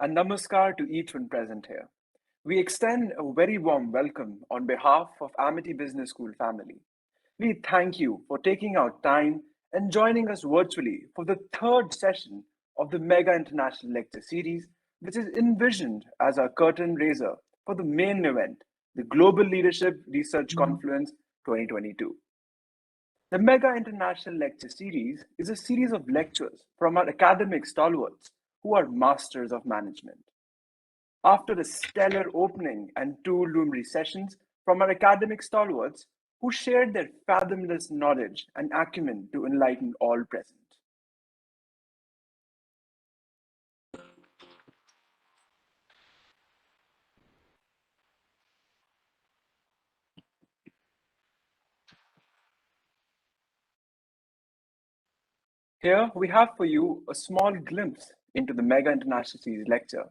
and namaskar to each one present here. We extend a very warm welcome on behalf of Amity Business School family. We thank you for taking out time and joining us virtually for the third session of the Mega International Lecture Series, which is envisioned as our curtain raiser for the main event, the Global Leadership Research Confluence 2022. The Mega International Lecture Series is a series of lectures from our academic stalwarts who are masters of management. After a stellar opening and two luminary sessions from our academic stalwarts who shared their fathomless knowledge and acumen to enlighten all present. Here we have for you a small glimpse into the Mega International Series lecture.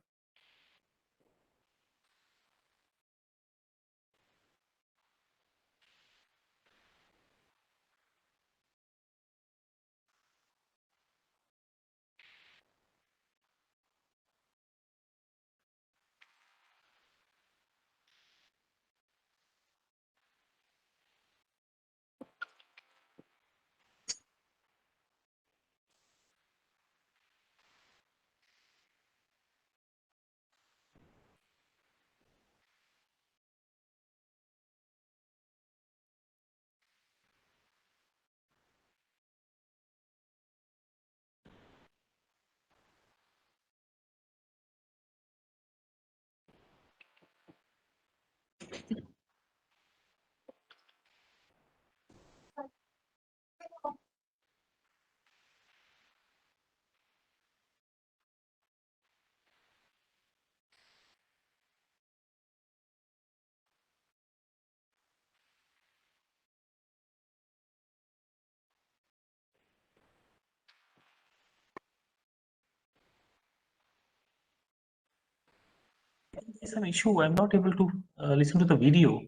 There's some issue. I'm not able to listen to the video.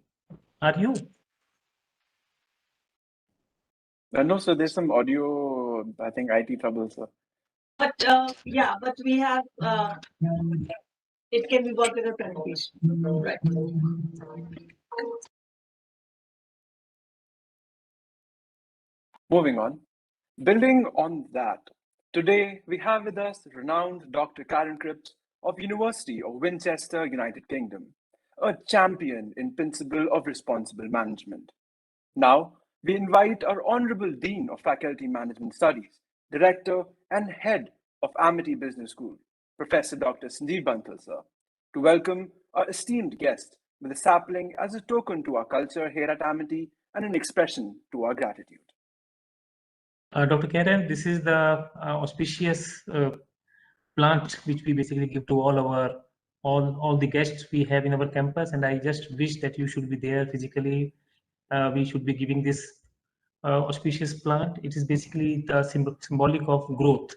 Are you? No, sir, there's some audio, I think IT trouble, sir. But yeah, but we have, it can be worked with a presentation. Right. Moving on. Building on that, today we have with us renowned Dr. Karen Cripps of University of Winchester, United Kingdom, a champion in principle of responsible management. Now, we invite our Honorable Dean of Faculty Management Studies, Director and Head of Amity Business School, Professor Dr. Sanjeev Bansal, sir, to welcome our esteemed guest with a sapling as a token to our culture here at Amity and an expression to our gratitude. Dr. Karen, this is the auspicious plant which we basically give to all the guests we have in our campus, and I just wish that you should be there physically. We should be giving this auspicious plant. It is basically the symbolic of growth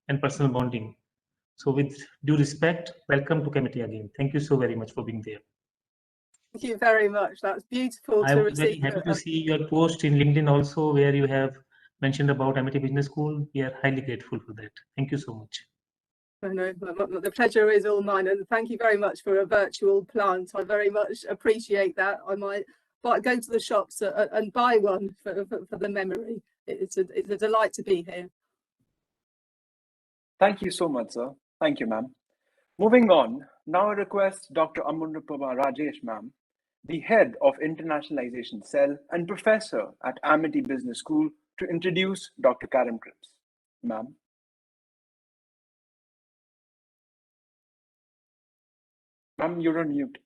and personal bonding. So with due respect, welcome to committee again. Thank you so very much for being there. Thank you very much. That's beautiful to I was receive. very happy to see your post in LinkedIn also, where you have mentioned about Amity Business School. We are highly grateful for that. Thank you so much. No, the pleasure is all mine, and thank you very much for a virtual plant. I very much appreciate that. I might go to the shops and buy one for the memory. It's a delight to be here. Thank you so much, sir. Thank you, ma'am. Moving on, now I request Dr. Anupama Rajesh, ma'am, the head of Internationalization Cell and professor at Amity Business School, to introduce Dr. Karen Cripps. Ma'am. Ma'am, you're on mute.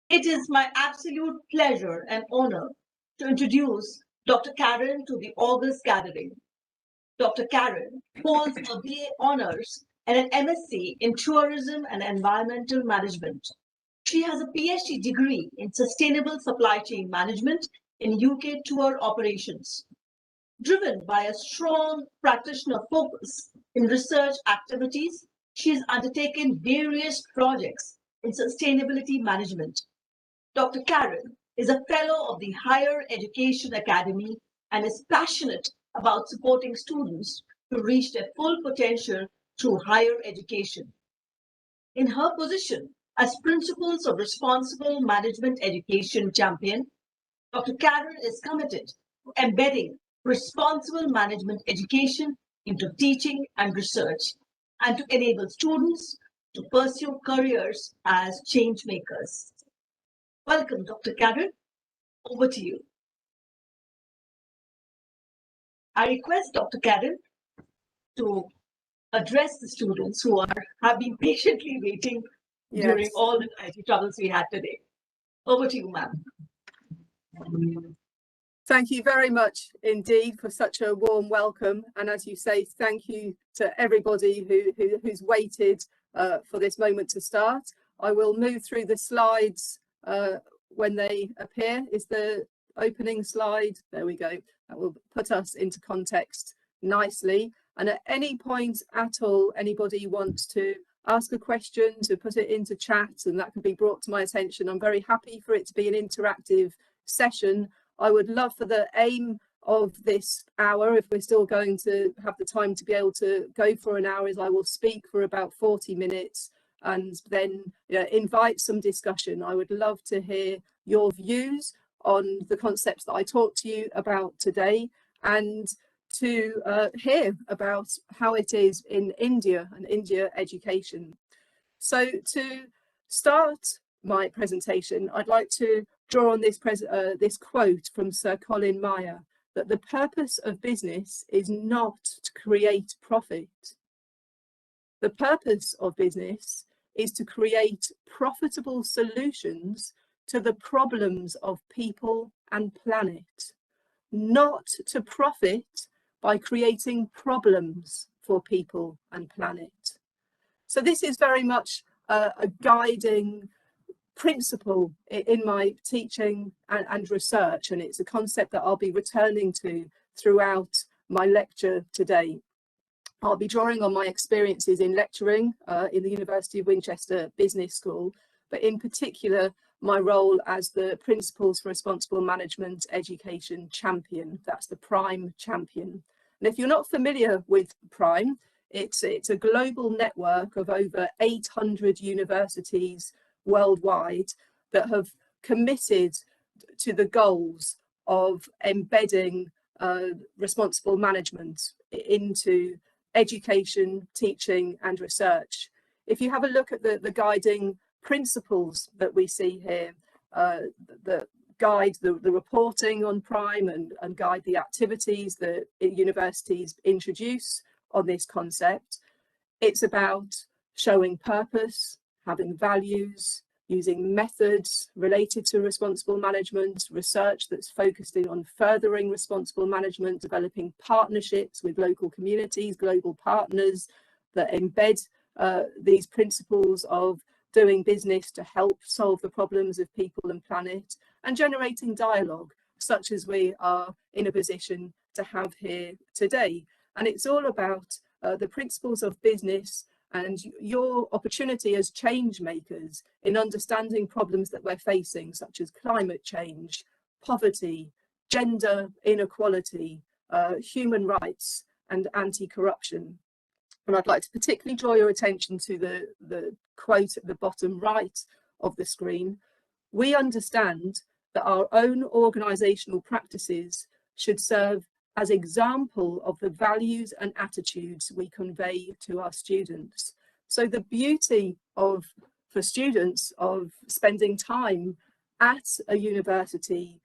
It is my absolute pleasure and honor to introduce Dr. Karen to the August gathering. Dr. Karen holds a BA Honors and an MSc in Tourism and Environmental Management. She has a PhD degree in Sustainable Supply Chain Management in UK tour operations. Driven by a strong practitioner focus in research activities, she has undertaken various projects in sustainability management. Dr. Karen is a fellow of the Higher Education Academy and is passionate about supporting students to reach their full potential through higher education. In her position as Principles of Responsible Management Education Champion, Dr. Karen is committed to embedding responsible management education into teaching and research, and to enable students to pursue careers as change makers. Welcome, Dr. Karen. Over to you. I request Dr. Karen to address the students who have been patiently waiting during all the IT troubles we had today. Over to you, ma'am. Thank you very much indeed for such a warm welcome. And as you say, thank you to everybody who's waited for this moment to start. I will move through the slides when they appear. Is the opening slide? There we go. That will put us into context nicely. And at any point at all, anybody wants to ask a question, to put it into chat, and that can be brought to my attention. I'm very happy for it to be an interactive session. I would love for the aim of this hour, if we're still going to have the time to be able to go for an hour, is I will speak for about 40 minutes and then invite some discussion. I would love to hear your views on the concepts that I talked to you about today, and to hear about how it is in India and India education. So to start my presentation, I'd like to draw on this quote from Sir Colin Meyer, that the purpose of business is not to create profit. The purpose of business is to create profitable solutions to the problems of people and planet, not to profit by creating problems for people and planet. So this is very much a guiding principle in my teaching and research, and it's a concept that I'll be returning to throughout my lecture today. I'll be drawing on my experiences in lecturing in the University of Winchester Business School, but in particular my role as the Principles for Responsible Management Education Champion. That's the PRIME Champion. And if you're not familiar with PRIME, it's a global network of over 800 universities worldwide that have committed to the goals of embedding responsible management into education, teaching and research. If you have a look at the guiding principles that we see here, that guide the reporting on PRIME and guide the activities that universities introduce on this concept, it's about showing purpose, having values, using methods related to responsible management, research that's focused in on furthering responsible management, developing partnerships with local communities, global partners that embed these principles of doing business to help solve the problems of people and planet, and generating dialogue such as we are in a position to have here today. And it's all about the principles of business and your opportunity as change makers in understanding problems that we're facing, such as climate change, poverty, gender inequality, human rights and anti-corruption. And I'd like to particularly draw your attention to the quote at the bottom right of the screen. We understand that our own organisational practices should serve as example of the values and attitudes we convey to our students. So the beauty for students of spending time at a university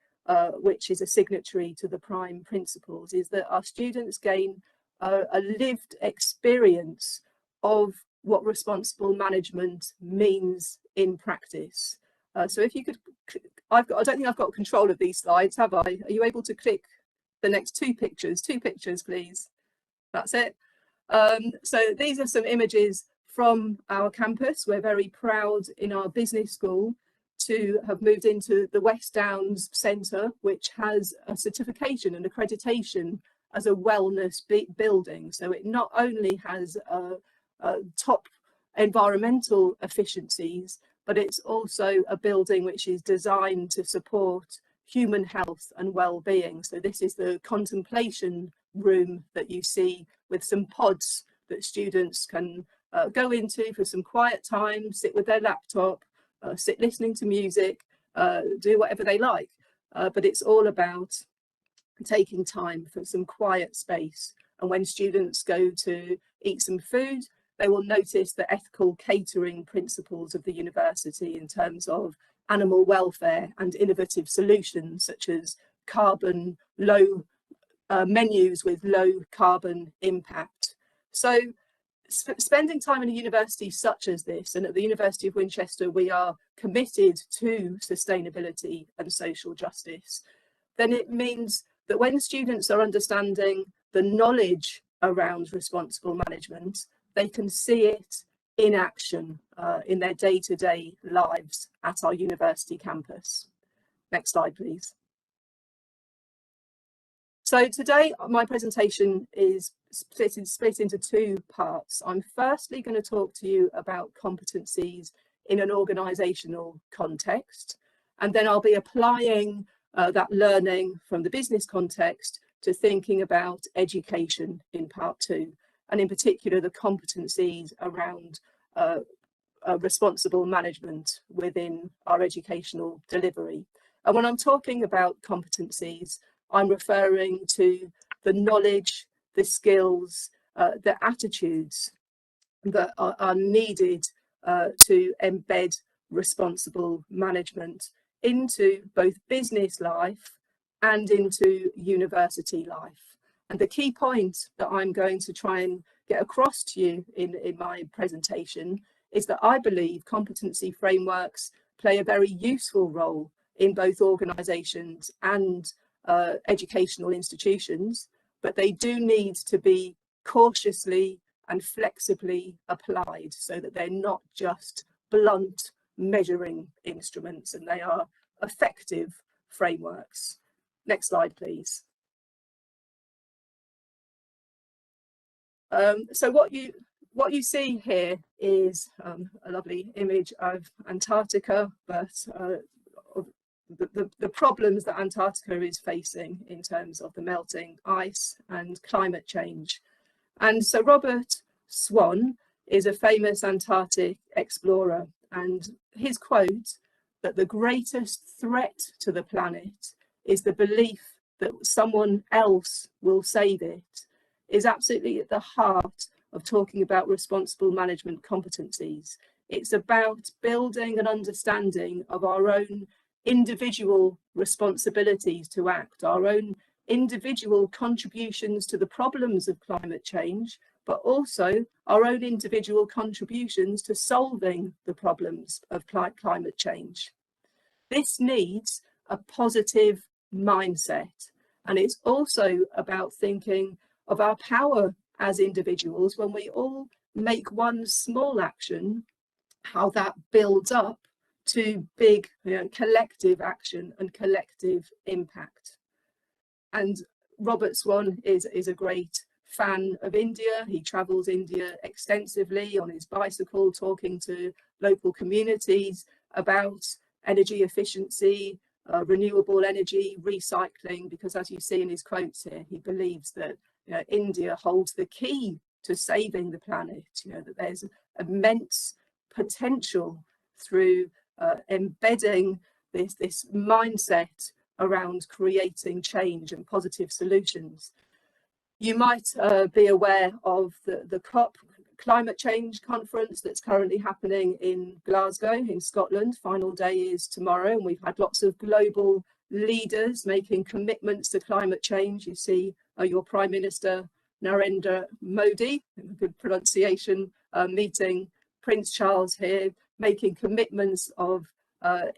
which is a signatory to the PRIME principles is that our students gain a lived experience of what responsible management means in practice. So if you could, I don't think I've got control of these slides, have I? Are you able to click the next two pictures, please? That's it. So these are some images from our campus. We're very proud in our business school to have moved into the West Downs Centre, which has a certification and accreditation as a wellness building. So it not only has top environmental efficiencies, but it's also a building which is designed to support human health and well-being. So this is the contemplation room that you see with some pods that students can go into for some quiet time, sit with their laptop, sit listening to music, do whatever they like. But it's all about taking time for some quiet space. And when students go to eat some food, they will notice the ethical catering principles of the university in terms of animal welfare and innovative solutions such as carbon low menus with low carbon impact. So spending time in a university such as this, and at the University of Winchester we are committed to sustainability and social justice, then it means that when students are understanding the knowledge around responsible management, they can see it in action in their day-to-day lives at our university campus. Next slide, please. So today my presentation is split into two parts. I'm firstly going to talk to you about competencies in an organisational context, and then I'll be applying that learning from the business context to thinking about education in part two, and in particular the competencies around responsible management within our educational delivery. And when I'm talking about competencies, I'm referring to the knowledge, the skills, the attitudes that are needed to embed responsible management into both business life and into university life. And the key point that I'm going to try and get across to you in my presentation is that I believe competency frameworks play a very useful role in both organisations and educational institutions, but they do need to be cautiously and flexibly applied so that they're not just blunt measuring instruments, and they are effective frameworks. Next slide, please. So what you see here is a lovely image of Antarctica, but the problems that Antarctica is facing in terms of the melting ice and climate change. And so Robert Swan is a famous Antarctic explorer, and his quote that the greatest threat to the planet is the belief that someone else will save it is absolutely at the heart of talking about responsible management competencies. It's about building an understanding of our own individual responsibilities to act, our own individual contributions to the problems of climate change, but also our own individual contributions to solving the problems of climate change. This needs a positive mindset, and it's also about thinking of our power as individuals when we all make one small action, how that builds up to big, collective action and collective impact. And Robert Swan is a great fan of India. He travels India extensively on his bicycle, talking to local communities about energy efficiency, renewable energy, recycling, because as you see in his quotes here, he believes that India holds the key to saving the planet, that there's immense potential through embedding this mindset around creating change and positive solutions. You might be aware of the COP climate change conference that's currently happening in Glasgow in Scotland. Final day is tomorrow, and we've had lots of global leaders making commitments to climate change. You see your Prime Minister Narendra Modi, good pronunciation, meeting Prince Charles here, making commitments of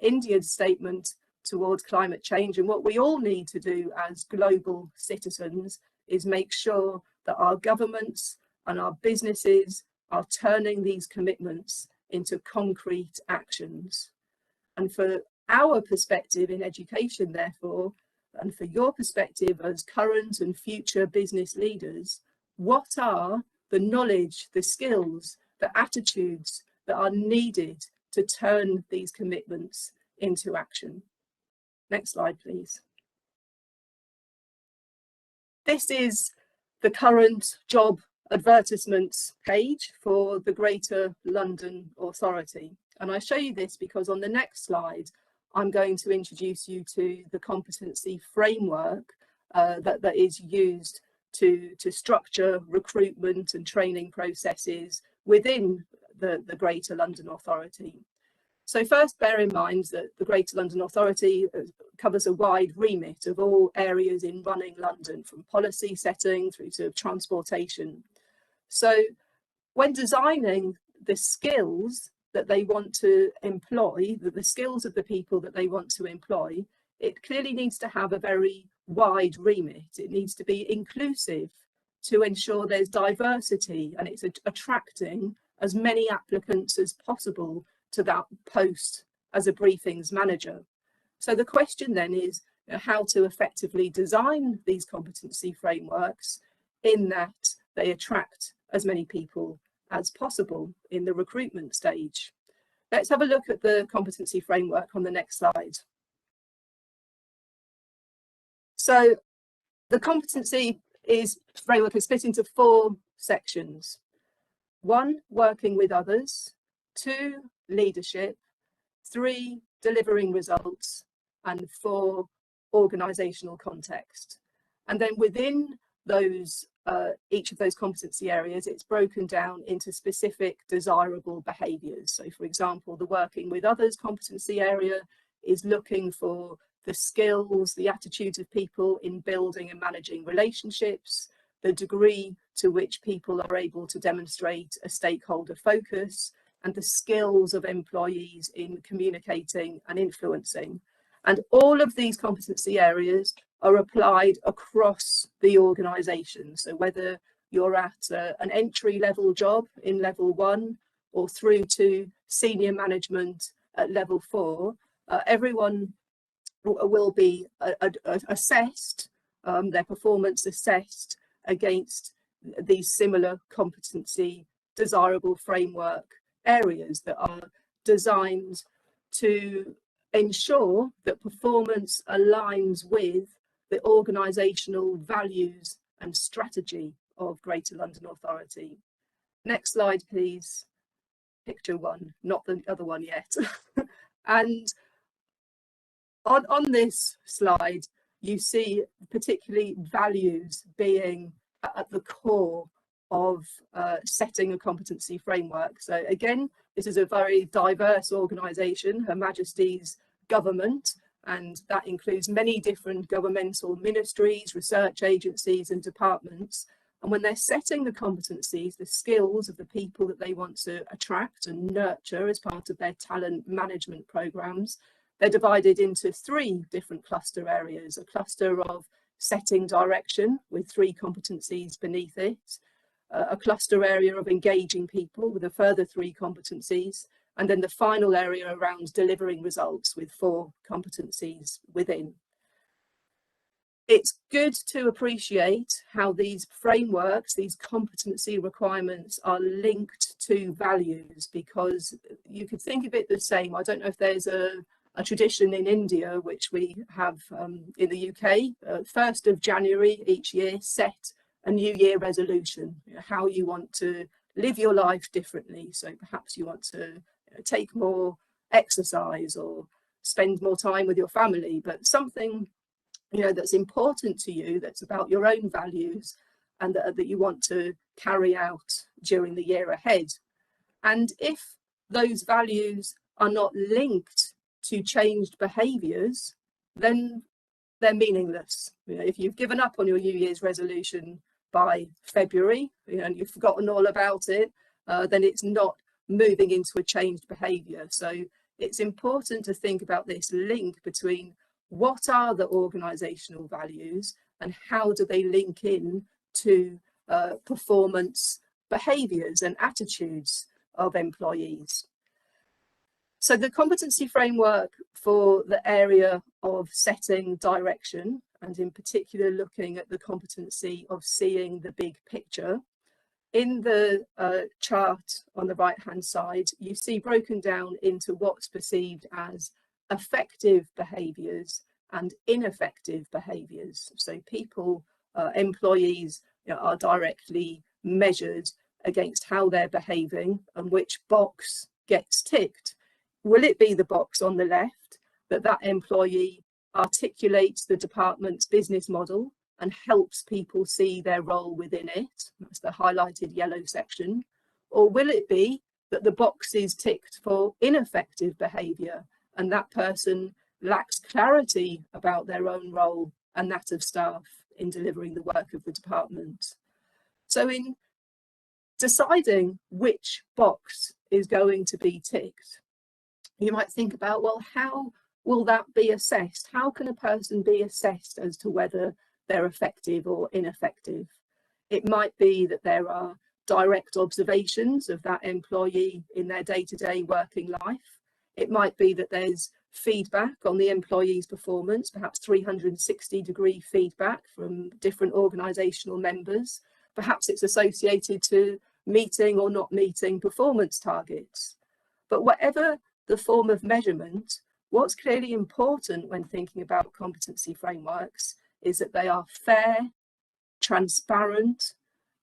India's statement towards climate change. And what we all need to do as global citizens is make sure that our governments and our businesses are turning these commitments into concrete actions. And for our perspective in education, therefore, and for your perspective as current and future business leaders, what are the knowledge, the skills, the attitudes that are needed to turn these commitments into action? Next slide, please. This is the current job advertisements page for the Greater London Authority. And I show you this because on the next slide, I'm going to introduce you to the competency framework that is used to structure recruitment and training processes within the Greater London Authority. So first, bear in mind that the Greater London Authority covers a wide remit of all areas in running London, from policy setting through to transportation. So when designing the skills that they want to employ, the skills of the people that they want to employ, it clearly needs to have a very wide remit. It needs to be inclusive to ensure there's diversity and it's attracting as many applicants as possible to that post as a briefings manager. So the question then is how to effectively design these competency frameworks in that they attract as many people as possible in the recruitment stage. Let's have a look at the competency framework on the next slide. So the competency framework is split into 4 sections. 1, working with others. 2, leadership. 3, delivering results. And 4, organisational context. And then within those each of those competency areas, it's broken down into specific desirable behaviours. So for example, the working with others competency area is looking for the skills, the attitudes of people in building and managing relationships, the degree to which people are able to demonstrate a stakeholder focus, and the skills of employees in communicating and influencing. And all of these competency areas are applied across the organisation. So whether you're at an entry-level job in level 1 or through to senior management at level 4, everyone will be assessed, their performance assessed against these similar competency desirable framework areas that are designed to ensure that performance aligns with the organisational values and strategy of Greater London Authority. Next slide, please. Picture 1, not the other one yet. And on this slide, you see particularly values being at the core of setting a competency framework. So again, this is a very diverse organisation, Her Majesty's government, and that includes many different governmental ministries, research agencies and departments. And when they're setting the competencies, the skills of the people that they want to attract and nurture as part of their talent management programmes, they're divided into 3 different cluster areas. A cluster of setting direction with 3 competencies beneath it, a cluster area of engaging people with a further 3 competencies, and then the final area around delivering results with 4 competencies within. It's good to appreciate how these frameworks, these competency requirements are linked to values, because you could think of it the same. I don't know if there's a tradition in India, which we have in the UK, 1st of January each year, set a New Year resolution, how you want to live your life differently. So perhaps you want to take more exercise or spend more time with your family, but something that's important to you, that's about your own values and that you want to carry out during the year ahead. And if those values are not linked to changed behaviours, then they're meaningless. If you've given up on your New Year's resolution by February, and you've forgotten all about it, then it's not moving into a changed behaviour. So it's important to think about this link between what are the organisational values and how do they link in to performance behaviours and attitudes of employees. So the competency framework for the area of setting direction, and in particular looking at the competency of seeing the big picture, in the chart on the right hand side, you see broken down into what's perceived as effective behaviours and ineffective behaviours. So people, employees are directly measured against how they're behaving and which box gets ticked. Will it be the box on the left that employee articulates the department's business model and helps people see their role within it? That's the highlighted yellow section. Or will it be that the box is ticked for ineffective behaviour and that person lacks clarity about their own role and that of staff in delivering the work of the department? So in deciding which box is going to be ticked, you might think about, well, how will that be assessed? How can a person be assessed as to whether they're effective or ineffective? It might be that there are direct observations of that employee in their day-to-day working life. It might be that there's feedback on the employee's performance, perhaps 360-degree feedback from different organisational members. Perhaps it's associated to meeting or not meeting performance targets. But whatever the form of measurement, what's clearly important when thinking about competency frameworks is that they are fair, transparent,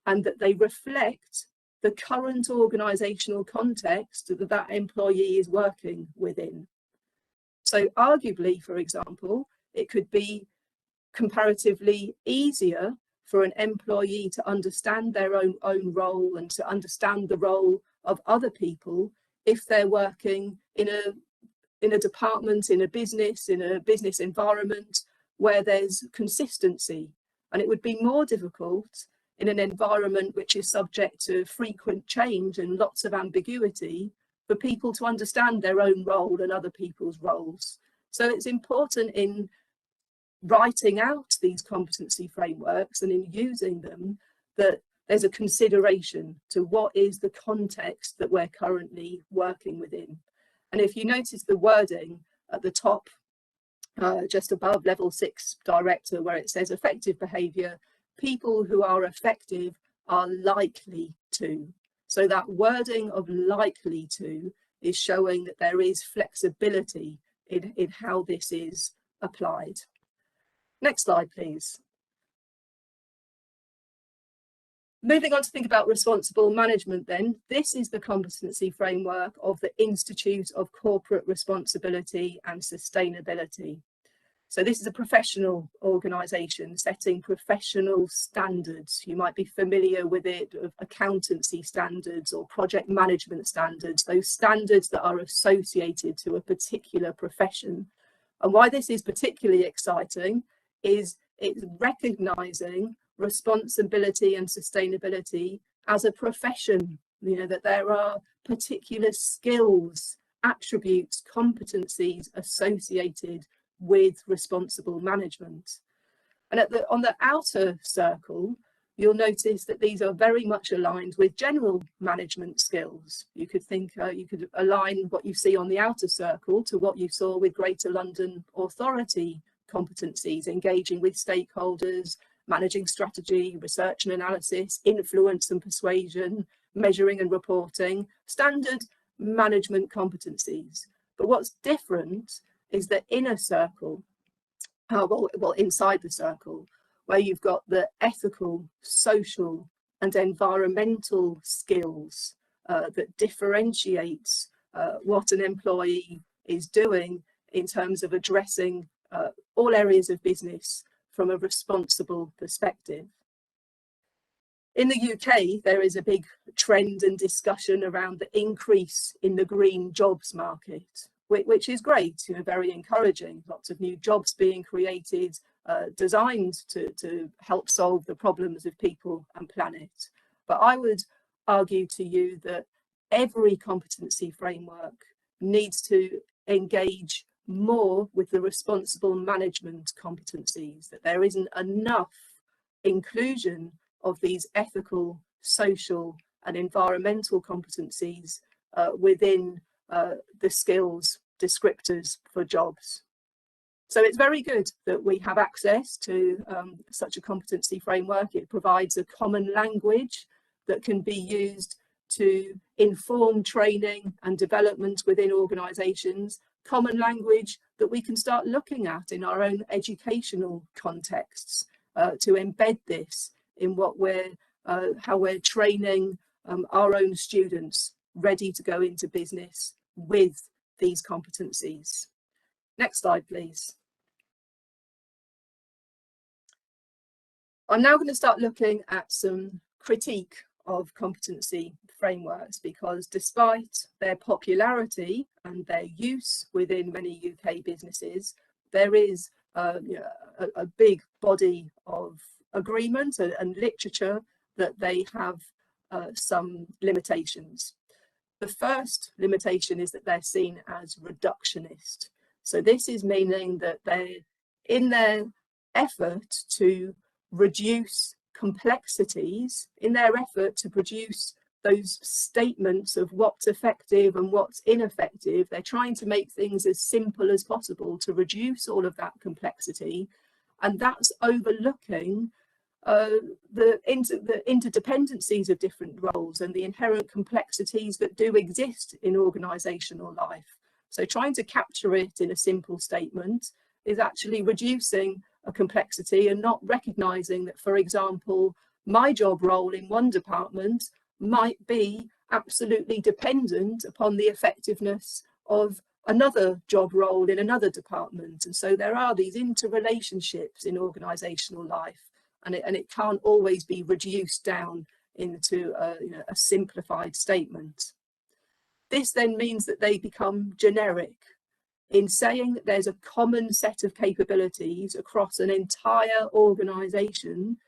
and that they reflect the current organisational context that that employee is working within. So arguably, for example, it could be comparatively easier for an employee to understand their own role and to understand the role of other people if they're working in a department, in a business environment where there's consistency. And it would be more difficult in an environment which is subject to frequent change and lots of ambiguity for people to understand their own role and other people's roles. So it's important in writing out these competency frameworks and in using them that there's a consideration to what is the context that we're currently working within. And if you notice the wording at the top, just above level 6 director, where it says effective behaviour, people who are effective are likely to. So that wording of likely to is showing that there is flexibility in how this is applied. Next slide, please. Moving on to think about responsible management then, this is the competency framework of the Institute of Corporate Responsibility and Sustainability. So this is a professional organisation setting professional standards. You might be familiar with it, of accountancy standards or project management standards, those standards that are associated to a particular profession. And why this is particularly exciting is it's recognising responsibility and sustainability as a profession, that there are particular skills, attributes, competencies associated with responsible management. And on the outer circle, you'll notice that these are very much aligned with general management skills. You could think, you could align what you see on the outer circle to what you saw with Greater London Authority competencies, engaging with stakeholders, managing strategy, research and analysis, influence and persuasion, measuring and reporting, standard management competencies. But what's different is the inner circle, inside the circle, where you've got the ethical, social and environmental skills that differentiates what an employee is doing in terms of addressing all areas of business from a responsible perspective. In the UK, there is a big trend and discussion around the increase in the green jobs market, which is great, very encouraging. Lots of new jobs being created, designed to help solve the problems of people and planet. But I would argue to you that every competency framework needs to engage more with the responsible management competencies, that there isn't enough inclusion of these ethical, social and environmental competencies within the skills descriptors for jobs. So it's very good that we have access to such a competency framework. It provides a common language that can be used to inform training and development within organisations, common language that we can start looking at in our own educational contexts to embed this in what how we're training our own students ready to go into business with these competencies. Next slide, please. I'm now going to start looking at some critique of competency frameworks, because despite their popularity and their use within many UK businesses, there is a big body of agreement and literature that they have some limitations. The first limitation is that they're seen as reductionist. So this is meaning that they, in their effort to reduce complexities, in their effort to produce those statements of what's effective and what's ineffective, they're trying to make things as simple as possible to reduce all of that complexity, and that's overlooking the interdependencies of different roles and the inherent complexities that do exist in organisational life. So trying to capture it in a simple statement is actually reducing a complexity and not recognising that, for example, my job role in one department might be absolutely dependent upon the effectiveness of another job role in another department. And so there are these interrelationships in organisational life, and it can't always be reduced down into a simplified statement. This then means that they become generic. In saying that there's a common set of capabilities across an entire organisation,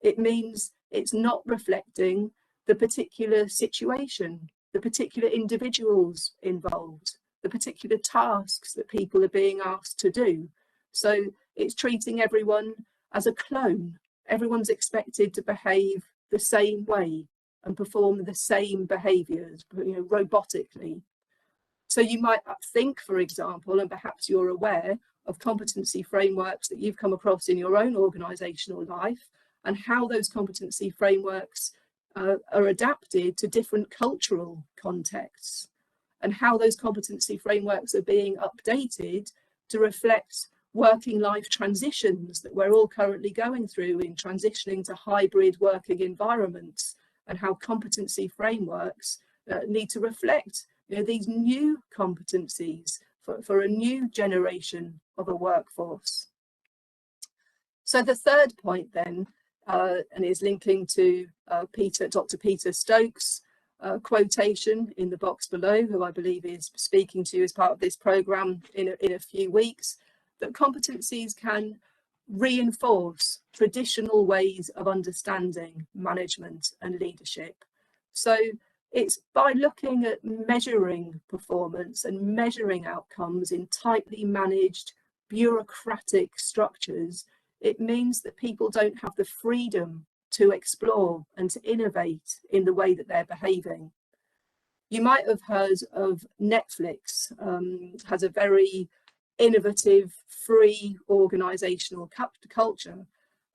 it means it's not reflecting the particular situation, the particular individuals involved, the particular tasks that people are being asked to do. So it's treating everyone as a clone. Everyone's expected to behave the same way and perform the same behaviours, robotically. So you might think, for example, and perhaps you're aware of competency frameworks that you've come across in your own organisational life, and how those competency frameworks are adapted to different cultural contexts, and how those competency frameworks are being updated to reflect working life transitions that we're all currently going through in transitioning to hybrid working environments, and how competency frameworks need to reflect these new competencies for a new generation of a workforce. So the third point then, and is linking to Dr. Peter Stokes' quotation in the box below, who I believe is speaking to you as part of this programme in a few weeks, that competencies can reinforce traditional ways of understanding management and leadership. So it's by looking at measuring performance and measuring outcomes in tightly managed bureaucratic structures, it means that people don't have the freedom to explore and to innovate in the way that they're behaving. You might have heard of Netflix, has a very innovative, free organisational culture.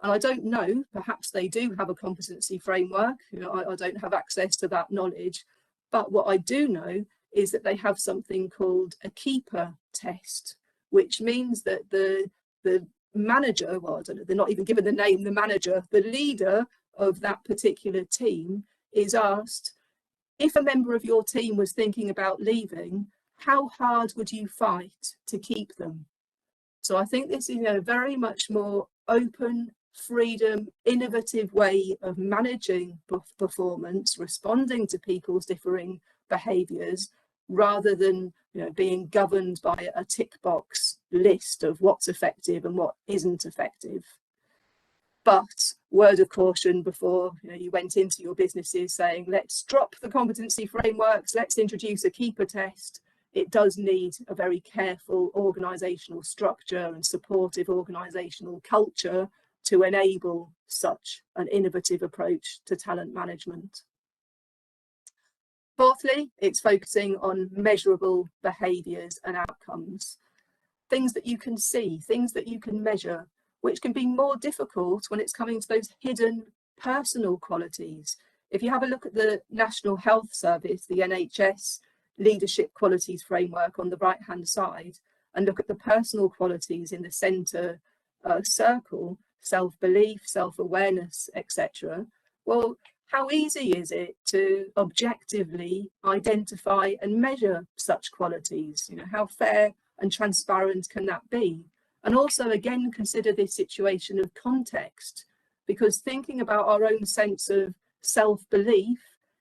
And I don't know, perhaps they do have a competency framework. I don't have access to that knowledge. But what I do know is that they have something called a keeper test, which means that the manager, well, I don't know, they're not even given the name, the manager, the leader of that particular team is asked, if a member of your team was thinking about leaving, how hard would you fight to keep them? So I think this is a very much more open, freedom, innovative way of managing performance, responding to people's differing behaviours, rather than being governed by a tick box list of what's effective and what isn't effective. But word of caution before you went into your businesses saying, let's drop the competency frameworks, let's introduce a keeper test. It does need a very careful organisational structure and supportive organisational culture to enable such an innovative approach to talent management. Fourthly, it's focusing on measurable behaviours and outcomes, things that you can see, things that you can measure, which can be more difficult when it's coming to those hidden personal qualities. If you have a look at the National Health Service, the NHS Leadership Qualities Framework on the right-hand side, and look at the personal qualities in the centre circle, self-belief, self-awareness, etc. Well, how easy is it to objectively identify and measure such qualities? You know, how fair and transparent can that be? And also, again, consider this situation of context, because thinking about our own sense of self-belief,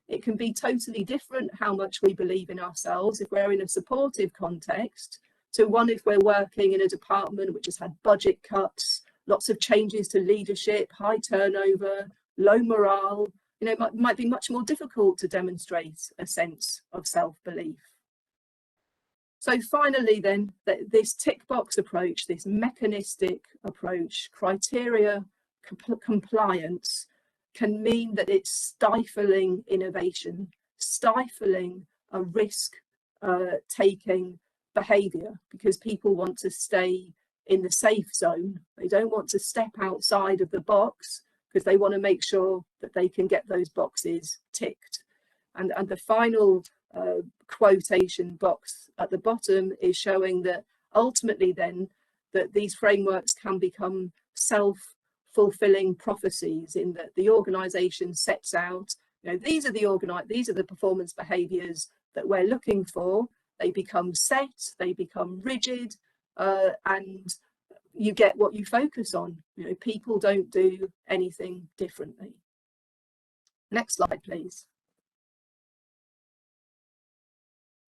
it can be totally different how much we believe in ourselves if we're in a supportive context to one if we're working in a department which has had budget cuts, lots of changes to leadership, high turnover, low morale. You know, it might be much more difficult to demonstrate a sense of self-belief. So finally then, this tick box approach, this mechanistic approach, criteria compliance, can mean that it's stifling innovation, stifling a risk-taking behaviour, because people want to stay in the safe zone. They don't want to step outside of the box because they want to make sure that they can get those boxes ticked. And the final quotation box at the bottom is showing that ultimately then that these frameworks can become self-fulfilling prophecies, in that the organisation sets out, you know, these are the performance behaviours that we're looking for. They become set, they become rigid, and you get what you focus on. You know, people don't do anything differently. Next slide, please.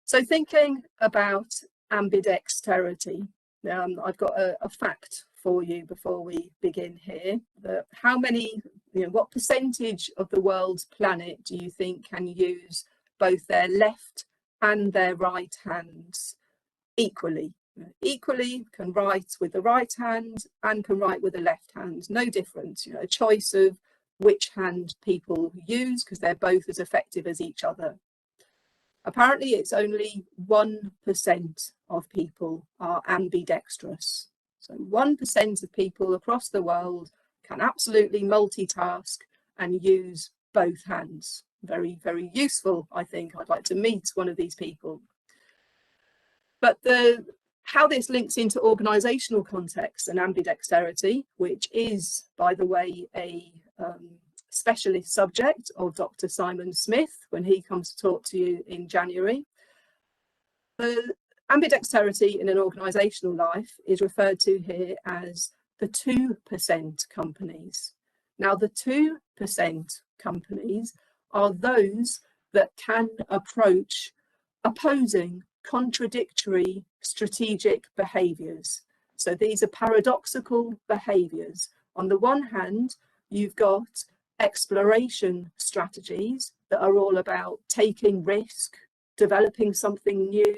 So thinking about ambidexterity, I've got a fact for you before we begin here. What percentage of the world's planet do you think can use both their left and their right hands equally? Equally can write with the right hand and can write with the left hand, no difference. You know, a choice of which hand people use because they're both as effective as each other. Apparently it's only 1% of people are ambidextrous. So 1% of people across the world can absolutely multitask and use both hands. Very, very useful, I think. I'd like to meet one of these people. But how this links into organisational context and ambidexterity, which is, by the way, a specialist subject of Dr. Simon Smith when he comes to talk to you in January. The ambidexterity in an organisational life is referred to here as the 2% companies. Now, the 2% companies are those that can approach opposing, contradictory strategic behaviours. So these are paradoxical behaviours. On the one hand, you've got exploration strategies that are all about taking risk, developing something new,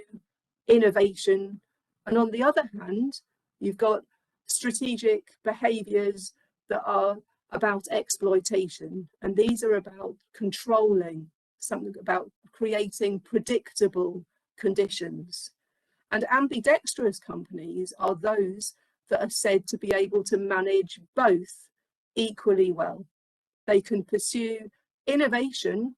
innovation. And on the other hand, you've got strategic behaviours that are about exploitation. And these are about controlling, something about creating predictable conditions. And ambidextrous companies are those that are said to be able to manage both equally well. They can pursue innovation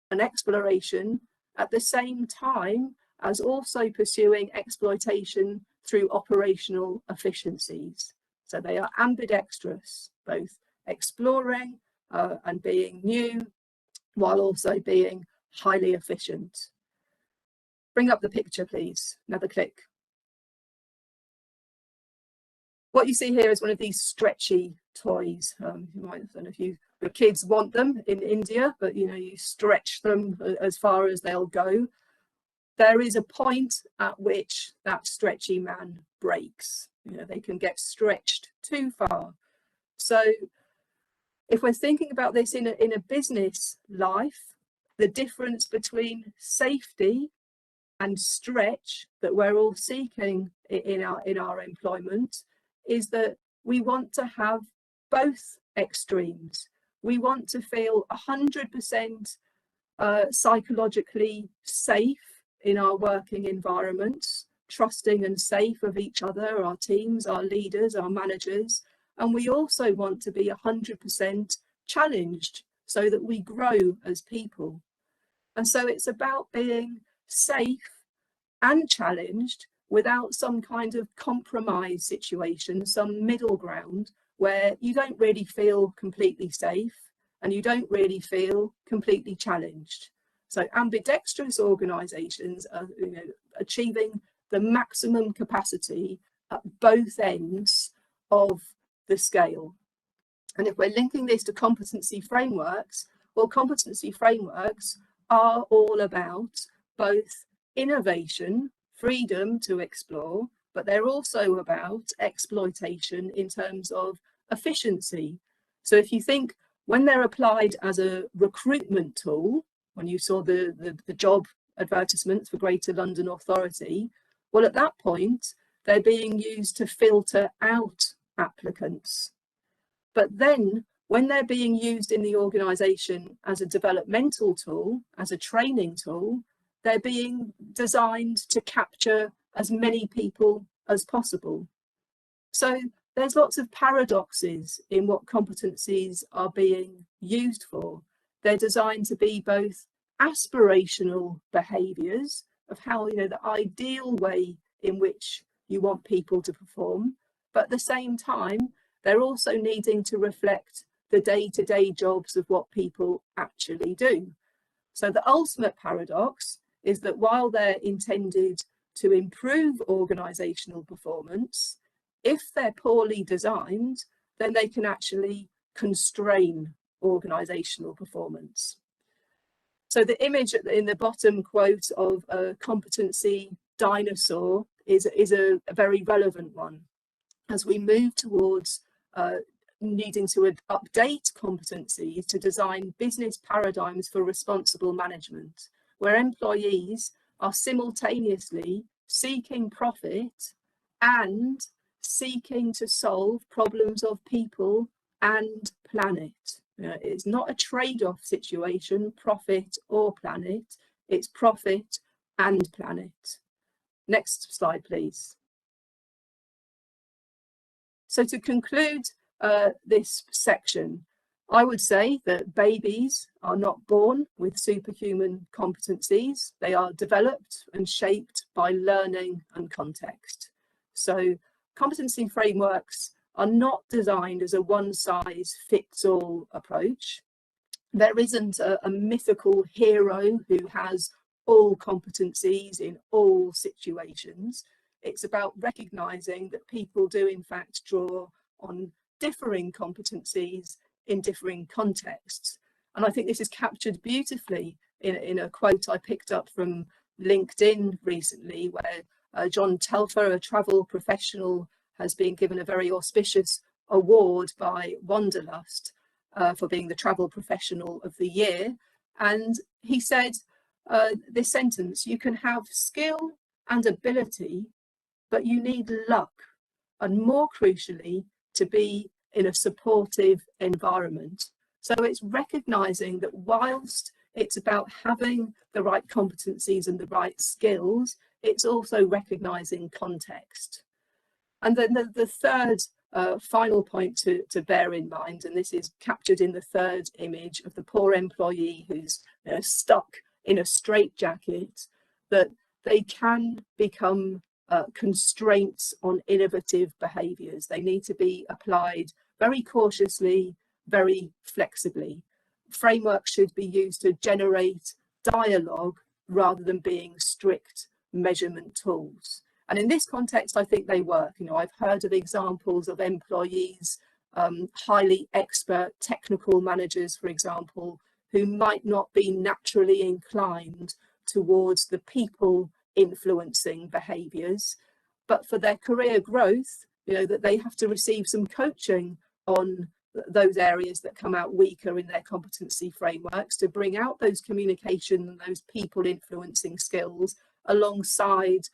and exploration at the same time as also pursuing exploitation through operational efficiencies. So they are ambidextrous, both exploring and being new, while also being highly efficient. Bring up the picture, please. Another click. What you see here is one of these stretchy toys. You might, I don't know if the kids want them in India, but you know, you stretch them as far as they'll go. There is a point at which that stretchy man breaks. You know, they can get stretched too far. So if we're thinking about this in a business life, the difference between safety and stretch that we're all seeking in our employment is that we want to have both extremes. We want to feel 100% psychologically safe in our working environments, trusting and safe of each other, our teams, our leaders, our managers. And we also want to be 100% challenged so that we grow as people. And so it's about being safe and challenged without some kind of compromise situation, some middle ground where you don't really feel completely safe and you don't really feel completely challenged. So ambidextrous organisations are achieving the maximum capacity at both ends of the scale. And if we're linking this to competency frameworks, well, competency frameworks are all about both innovation, freedom to explore, but they're also about exploitation in terms of efficiency. So if you think when they're applied as a recruitment tool, when you saw the job advertisements for Greater London Authority, well, at that point, they're being used to filter out applicants. But then when they're being used in the organisation as a developmental tool, as a training tool, they're being designed to capture as many people as possible. So there's lots of paradoxes in what competencies are being used for. They're designed to be both aspirational behaviours of how, the ideal way in which you want people to perform, but at the same time, they're also needing to reflect the day-to-day jobs of what people actually do. So the ultimate paradox is that while they're intended to improve organisational performance, if they're poorly designed, then they can actually constrain organisational performance. So the image in the bottom quote of a competency dinosaur is a very relevant one. As we move towards needing to update competencies to design business paradigms for responsible management, where employees are simultaneously seeking profit and seeking to solve problems of people and planet. It's not a trade-off situation, profit or planet, it's profit and planet. Next slide, please. So to conclude this section, I would say that babies are not born with superhuman competencies. They are developed and shaped by learning and context. So competency frameworks are not designed as a one-size-fits-all approach. There isn't a mythical hero who has all competencies in all situations. It's about recognising that people do in fact draw on differing competencies in differing contexts. And I think this is captured beautifully in a quote I picked up from LinkedIn recently, where John Telfer, a travel professional, has been given a very auspicious award by Wanderlust for being the travel professional of the year. And he said this sentence: you can have skill and ability, but you need luck, and more crucially, to be in a supportive environment. So it's recognizing that whilst it's about having the right competencies and the right skills, it's also recognizing context. And then the third final point to bear in mind, and this is captured in the third image of the poor employee who's stuck in a straitjacket, that they can become constraints on innovative behaviours. They need to be applied very cautiously, very flexibly. Frameworks should be used to generate dialogue rather than being strict measurement tools. And in this context, I think they work. I've heard of examples of employees, highly expert technical managers, for example, who might not be naturally inclined towards the people influencing behaviours, but for their career growth, that they have to receive some coaching on those areas that come out weaker in their competency frameworks to bring out those communication and those people influencing skills alongside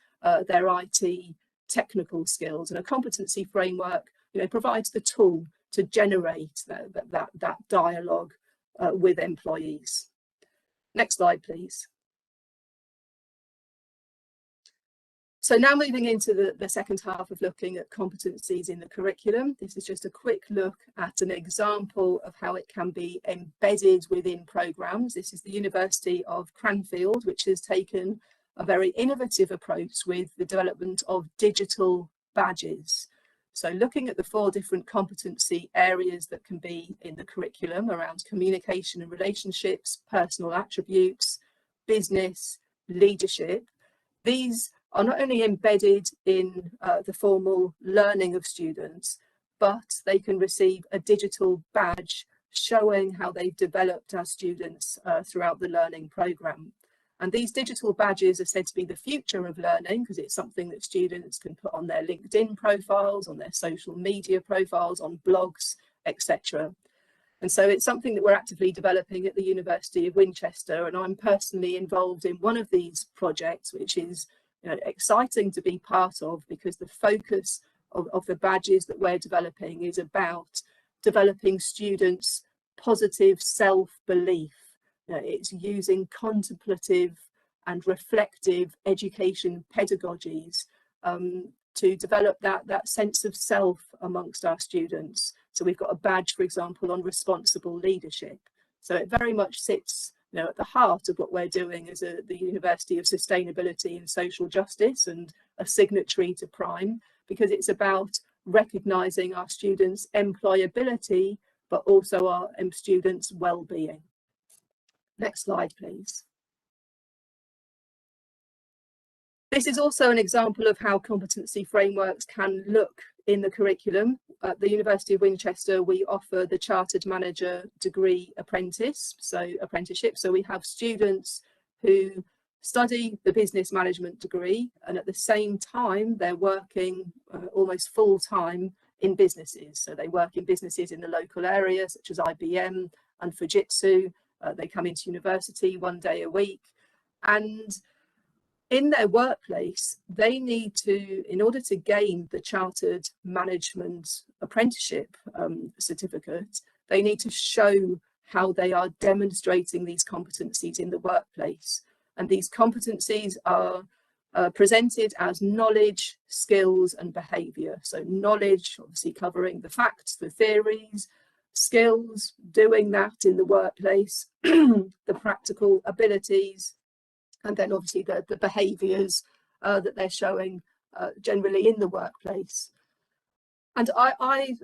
their IT technical skills. And a competency framework provides the tool to generate that dialogue with employees. Next slide, please. So now moving into the second half of looking at competencies in the curriculum. This is just a quick look at an example of how it can be embedded within programmes. This is the University of Cranfield, which has taken a very innovative approach with the development of digital badges. So looking at the 4 different competency areas that can be in the curriculum around communication and relationships, personal attributes, business, leadership, these are not only embedded in the formal learning of students, but they can receive a digital badge showing how they've developed as students throughout the learning programme. And these digital badges are said to be the future of learning, because it's something that students can put on their LinkedIn profiles, on their social media profiles, on blogs, etc. And so it's something that we're actively developing at the University of Winchester, and I'm personally involved in one of these projects, which is exciting to be part of, because the focus of the badges that we're developing is about developing students' positive self-belief. It's using contemplative and reflective education pedagogies to develop that sense of self amongst our students. So we've got a badge, for example, on responsible leadership. So it very much sits at the heart of what we're doing as the University of Sustainability and Social Justice, and a signatory to PRIME, because it's about recognising our students' employability, but also our students' well-being. Next slide, please. This is also an example of how competency frameworks can look in the curriculum. At the University of Winchester, we offer the Chartered Manager degree apprenticeship. So we have students who study the business management degree, and at the same time, they're working almost full time in businesses. So they work in businesses in the local area, such as IBM and Fujitsu. They come into university 1 day a week, and in their workplace, they need to, in order to gain the Chartered Management Apprenticeship certificate, they need to show how they are demonstrating these competencies in the workplace. And these competencies are presented as knowledge, skills, and behaviour. So knowledge, obviously covering the facts, the theories; skills, doing that in the workplace; the practical abilities; and then obviously the behaviours that they're showing generally in the workplace. And I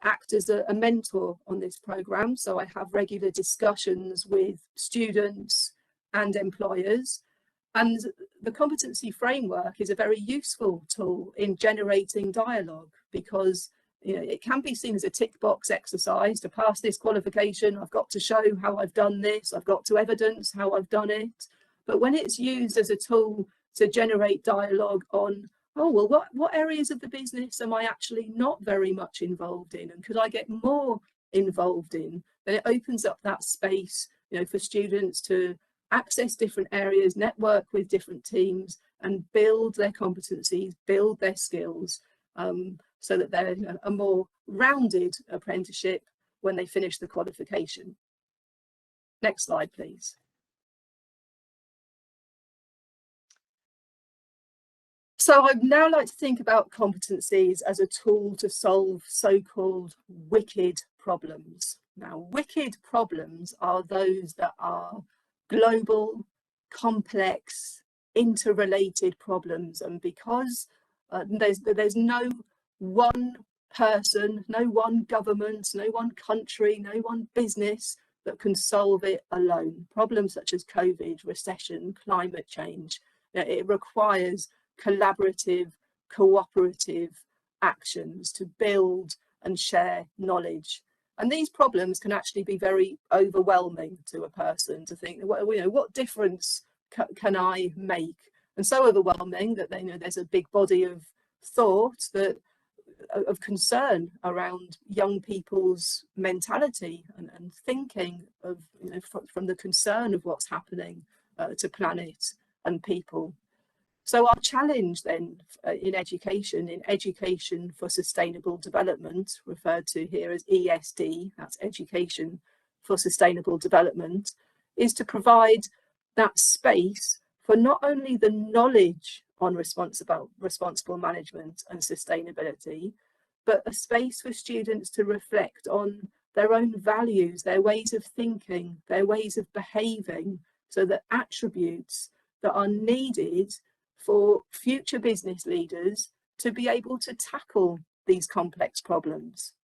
act as a mentor on this programme, so I have regular discussions with students and employers. And the competency framework is a very useful tool in generating dialogue, because it can be seen as a tick box exercise. To pass this qualification, I've got to show how I've done this, I've got to evidence how I've done it. But when it's used as a tool to generate dialogue on, oh, well, what areas of the business am I actually not very much involved in, and could I get more involved in, then it opens up that space for students to access different areas, network with different teams, and build their competencies, build their skills, so that they're a more rounded apprenticeship when they finish the qualification. Next slide, please. So I'd now like to think about competencies as a tool to solve so-called wicked problems. Now, wicked problems are those that are global, complex, interrelated problems, and because there's no one person, no one government, no one country, no one business that can solve it alone. Problems such as COVID, recession, climate change, it requires collaborative, cooperative actions to build and share knowledge. And these problems can actually be very overwhelming to a person, to think, what difference can I make? And so overwhelming that there's a big body of thought of concern around young people's mentality and thinking of, from the concern of what's happening to planet and people. So our challenge then in education for sustainable development, referred to here as ESD, that's Education for Sustainable Development, is to provide that space for not only the knowledge on responsible management and sustainability, but a space for students to reflect on their own values, their ways of thinking, their ways of behaving, so that attributes that are needed for future business leaders to be able to tackle these complex problems.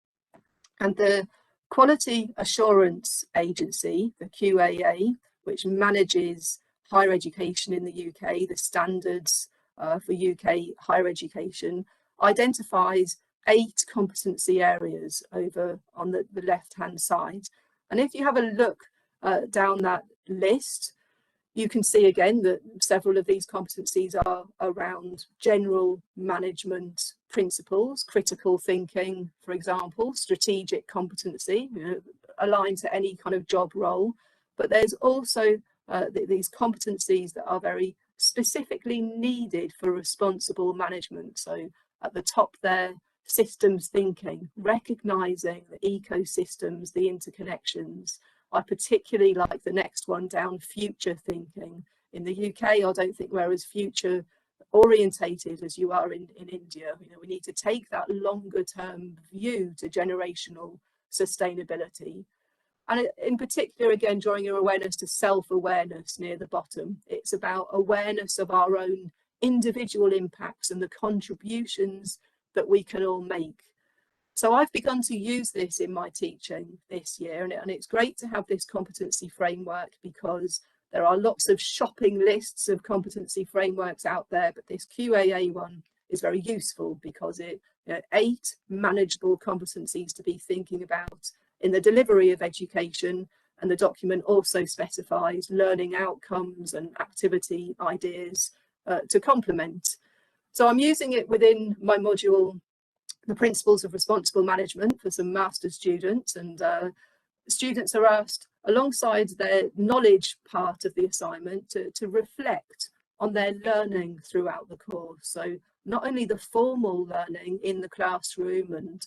And the Quality Assurance Agency, the QAA, which manages higher education in the UK, the standards for UK higher education, identifies 8 competency areas over on the left-hand side. And if you have a look down that list, you can see again that several of these competencies are around general management principles, critical thinking, for example, strategic competency, aligned to any kind of job role. But there's also these competencies that are very specifically needed for responsible management. So at the top there, systems thinking, recognizing the ecosystems, the interconnections. I particularly like the next one down, future thinking. In the UK, I don't think we're as future orientated as you are in India. We need to take that longer term view to generational sustainability. And in particular, again, drawing your awareness to self-awareness near the bottom. It's about awareness of our own individual impacts and the contributions that we can all make. So I've begun to use this in my teaching this year, and it's great to have this competency framework because there are lots of shopping lists of competency frameworks out there, but this QAA one is very useful because it 8 manageable competencies to be thinking about in the delivery of education, and the document also specifies learning outcomes and activity ideas to complement. So I'm using it within my module, the Principles of Responsible Management, for some master's students, and students are asked alongside their knowledge part of the assignment to reflect on their learning throughout the course. So not only the formal learning in the classroom and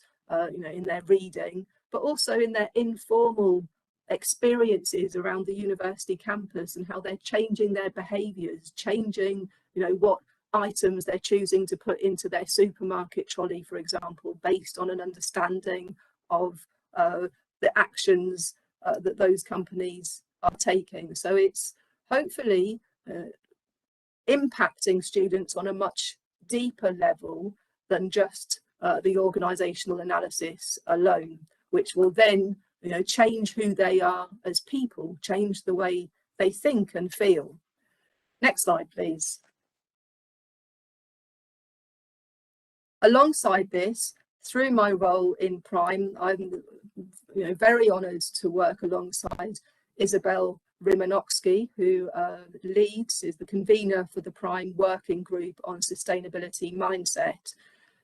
in their reading, but also in their informal experiences around the university campus and how they're changing their behaviours, changing what items they're choosing to put into their supermarket trolley, for example, based on an understanding of the actions that those companies are taking. So it's hopefully impacting students on a much deeper level than just the organisational analysis alone, which will then change who they are as people, change the way they think and feel. Next slide, please. Alongside this, through my role in Prime, I'm very honoured to work alongside Isabel Rimanoksky, who is the convener for the Prime Working Group on Sustainability Mindset.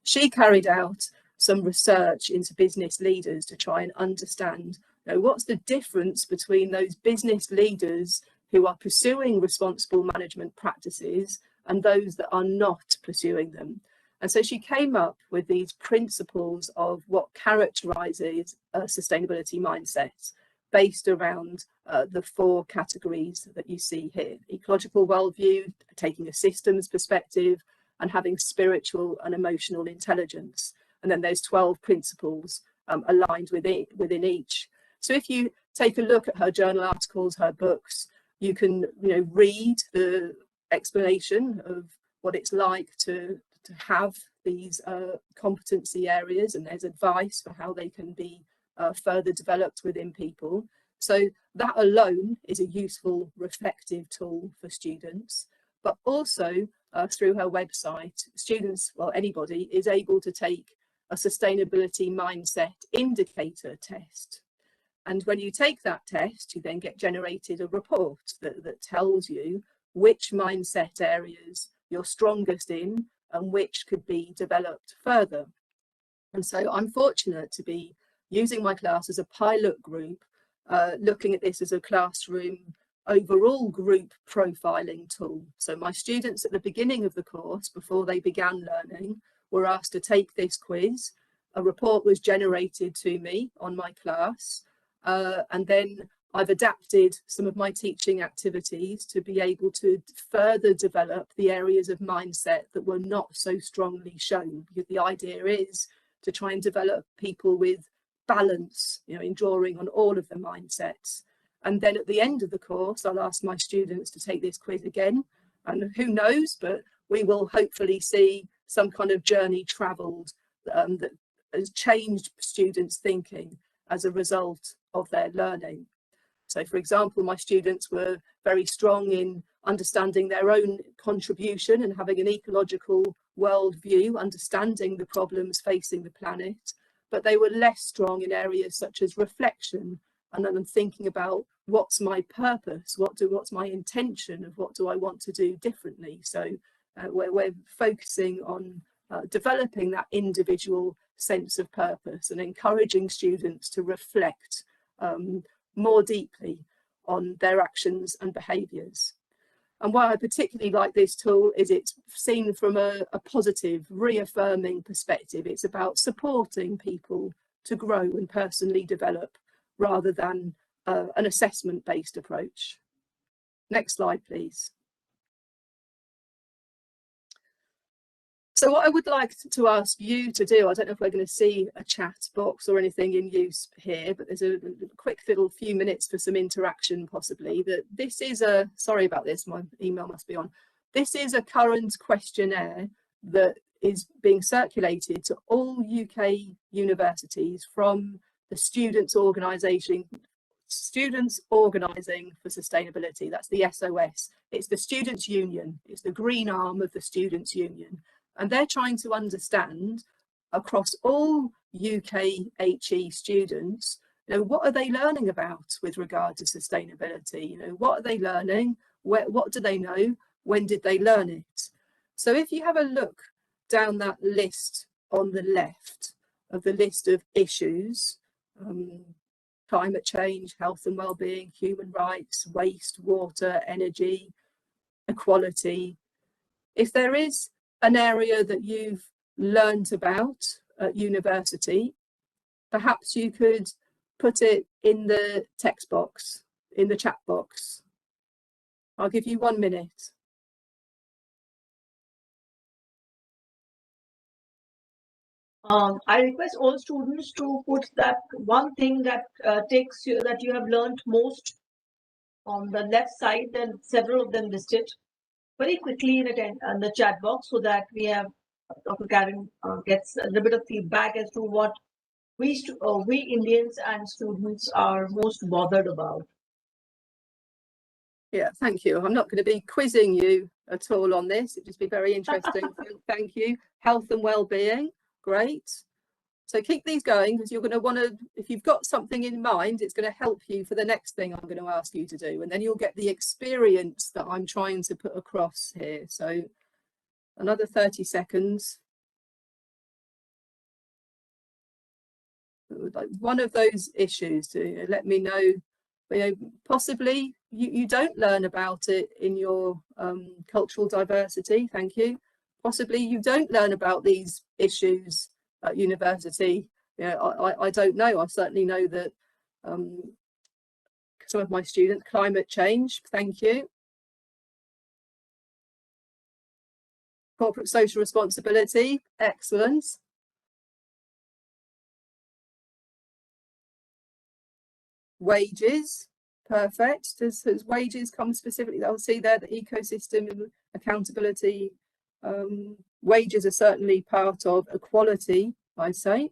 She carried out some research into business leaders to try and understand what's the difference between those business leaders who are pursuing responsible management practices and those that are not pursuing them. And so she came up with these principles of what characterises a sustainability mindset based around the 4 categories that you see here: ecological worldview, taking a systems perspective, and having spiritual and emotional intelligence. And then there's 12 principles aligned within each. So if you take a look at her journal articles, her books, you can read the explanation of what it's like to have these competency areas, and there's advice for how they can be further developed within people. So that alone is a useful reflective tool for students, but also through her website, students, well, anybody is able to take a sustainability mindset indicator test. And when you take that test, you then get generated a report that tells you which mindset areas you're strongest in and which could be developed further. And so I'm fortunate to be using my class as a pilot group, looking at this as a classroom overall group profiling tool. So my students at the beginning of the course, before they began learning, were asked to take this quiz. A report was generated to me on my class, and then I've adapted some of my teaching activities to be able to further develop the areas of mindset that were not so strongly shown, because the idea is to try and develop people with balance, in drawing on all of the mindsets. And then at the end of the course, I'll ask my students to take this quiz again, and who knows, but we will hopefully see some kind of journey travelled that has changed students' thinking as a result of their learning. So, for example, my students were very strong in understanding their own contribution and having an ecological worldview, understanding the problems facing the planet, but they were less strong in areas such as reflection and then thinking about what's my purpose, what's my intention of what do I want to do differently. So we're focusing on developing that individual sense of purpose and encouraging students to reflect more deeply on their actions and behaviours. And why I particularly like this tool is it's seen from a positive, reaffirming perspective. It's about supporting people to grow and personally develop rather than an assessment-based approach. Next slide, please. So what I would like to ask you to do, I don't know if we're going to see a chat box or anything in use here, but there's a quick little few minutes for some interaction possibly. That this is a, sorry about this, my email must be on. This is a current questionnaire that is being circulated to all UK universities from the Students Organising for Sustainability. That's the SOS. It's the Students' Union. It's the green arm of the Students' Union. And they're trying to understand across all UK HE students, what are they learning about with regard to sustainability? What are they learning? What do they know? When did they learn it? So if you have a look down that list on the left of the list of issues, climate change, health and well-being, human rights, waste, water, energy, equality, if there is an area that you've learned about at university, perhaps you could put it in the text box, in the chat box. I'll give you 1 minute. I request all students to put that one thing that that you have learned most on the left side, and several of them listed very quickly in the chat box, so that we have Dr. Karen gets a little bit of feedback as to what we Indians and students are most bothered about. Yeah, thank you. I'm not going to be quizzing you at all on this. It'd just be very interesting. Thank you. Health and well-being, great. So keep these going, because you're going to want to, if you've got something in mind, it's going to help you for the next thing I'm going to ask you to do. And then you'll get the experience that I'm trying to put across here. So another 30 seconds. Like one of those issues to let me know, possibly you don't learn about it in your cultural diversity. Thank you. Possibly you don't learn about these issues at university. I don't know. I certainly know that some of my students, climate change, thank you. Corporate social responsibility, excellent. Wages, perfect. Does wages come specifically? I'll see there the ecosystem and accountability. Wages are certainly part of equality, I'd say.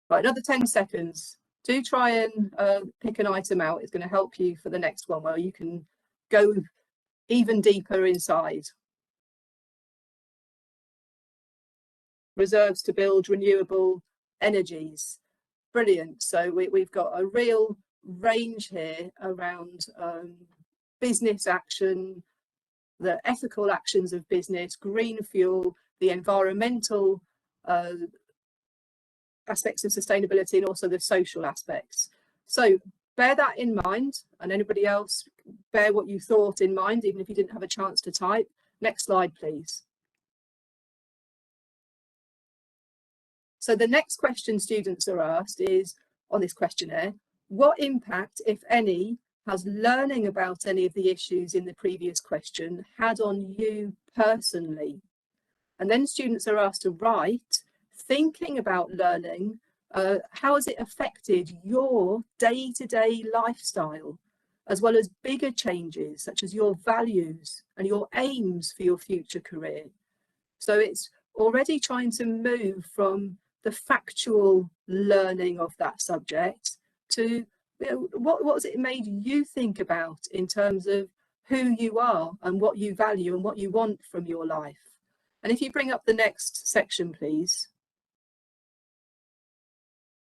Right, another 10 seconds. Do try and pick an item out. It's going to help you for the next one where you can go even deeper inside. Reserves to build renewable energies. Brilliant. So we've got a real range here around business action, the ethical actions of business, green fuel, the environmental aspects of sustainability, and also the social aspects. So bear that in mind, and anybody else, bear what you thought in mind, even if you didn't have a chance to type. Next slide, please. So the next question students are asked is, on this questionnaire, what impact, if any, has learning about any of the issues in the previous question had on you personally? And then students are asked to write, thinking about learning, how has it affected your day-to-day lifestyle, as well as bigger changes such as your values and your aims for your future career. So it's already trying to move from the factual learning of that subject to, you know, what's it made you think about in terms of who you are and what you value and what you want from your life. And if you bring up the next section, please.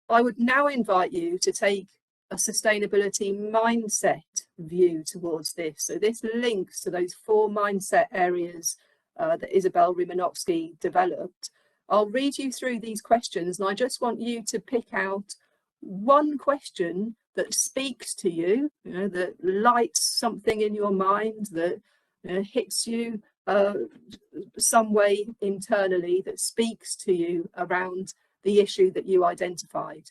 I would now invite you to take a sustainability mindset view towards this. So this links to those 4 mindset areas that Isabel Rimanovsky developed. I'll read you through these questions, and I just want you to pick out one question that speaks to you, that lights something in your mind, that hits you some way internally, that speaks to you around the issue that you identified.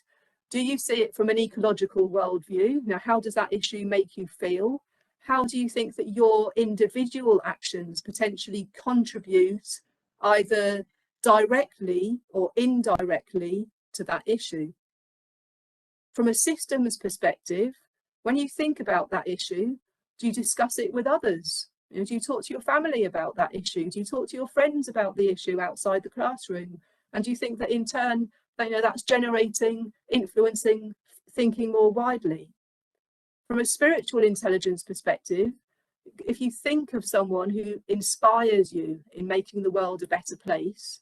Do you see it from an ecological worldview? Now, how does that issue make you feel? How do you think that your individual actions potentially contribute either directly or indirectly to that issue? From a systems perspective, when you think about that issue, do you discuss it with others? Do you talk to your family about that issue? Do you talk to your friends about the issue outside the classroom? And do you think that in turn, that's generating, influencing thinking more widely? From a spiritual intelligence perspective, if you think of someone who inspires you in making the world a better place,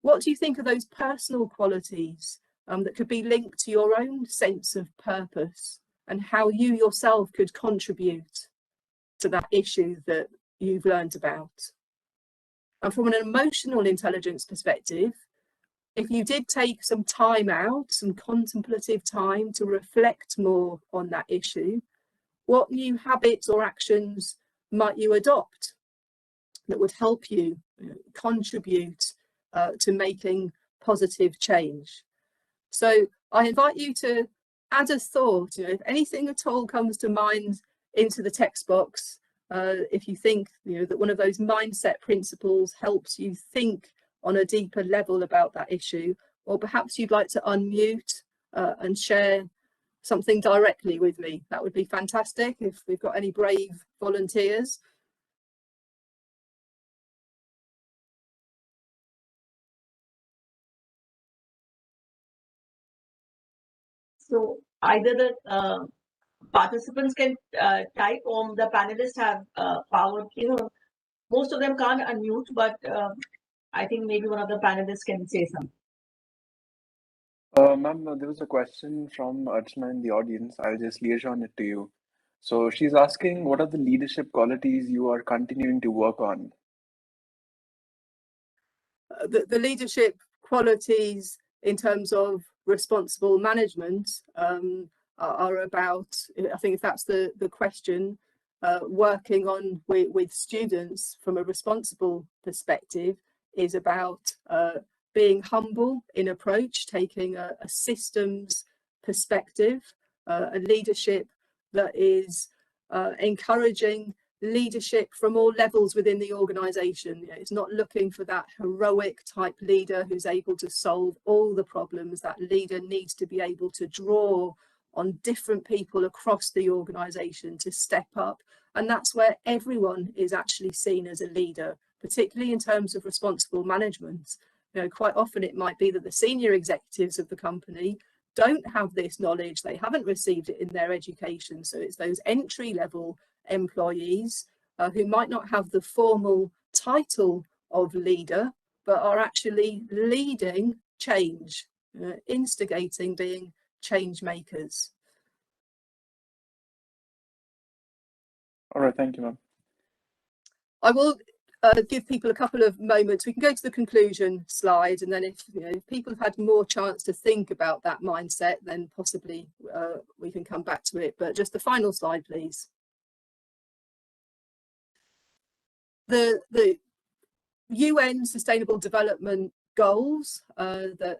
what do you think of those personal qualities that could be linked to your own sense of purpose and how you yourself could contribute to that issue that you've learned about? And from an emotional intelligence perspective, if you did take some time out, some contemplative time to reflect more on that issue, what new habits or actions might you adopt that would help you contribute to making positive change? So I invite you to add a thought, if anything at all comes to mind, into the text box. If you think that one of those mindset principles helps you think on a deeper level about that issue, or perhaps you'd like to unmute and share something directly with me, that would be fantastic if we've got any brave volunteers. So either the participants can type, or the panelists have power. Most of them can't unmute, but I think maybe one of the panelists can say something. Ma'am, there was a question from Archana in the audience. I'll just liaison it to you. So she's asking, what are the leadership qualities you are continuing to work on? The leadership qualities in terms of responsible management are about, I think if that's the question, working on with students from a responsible perspective is about being humble in approach, taking a systems perspective, a leadership that is encouraging leadership from all levels within the organisation. It's not looking for that heroic type leader who's able to solve all the problems. That leader needs to be able to draw on different people across the organisation to step up, and that's where everyone is actually seen as a leader, particularly in terms of responsible management. Quite often it might be that the senior executives of the company don't have this knowledge, they haven't received it in their education, so it's those entry-level employees who might not have the formal title of leader, but are actually leading change, instigating, being change makers. All right, thank you, ma'am. I will give people a couple of moments. We can go to the conclusion slide, and then if people have had more chance to think about that mindset, then possibly we can come back to it. But just the final slide, please. The UN Sustainable Development Goals that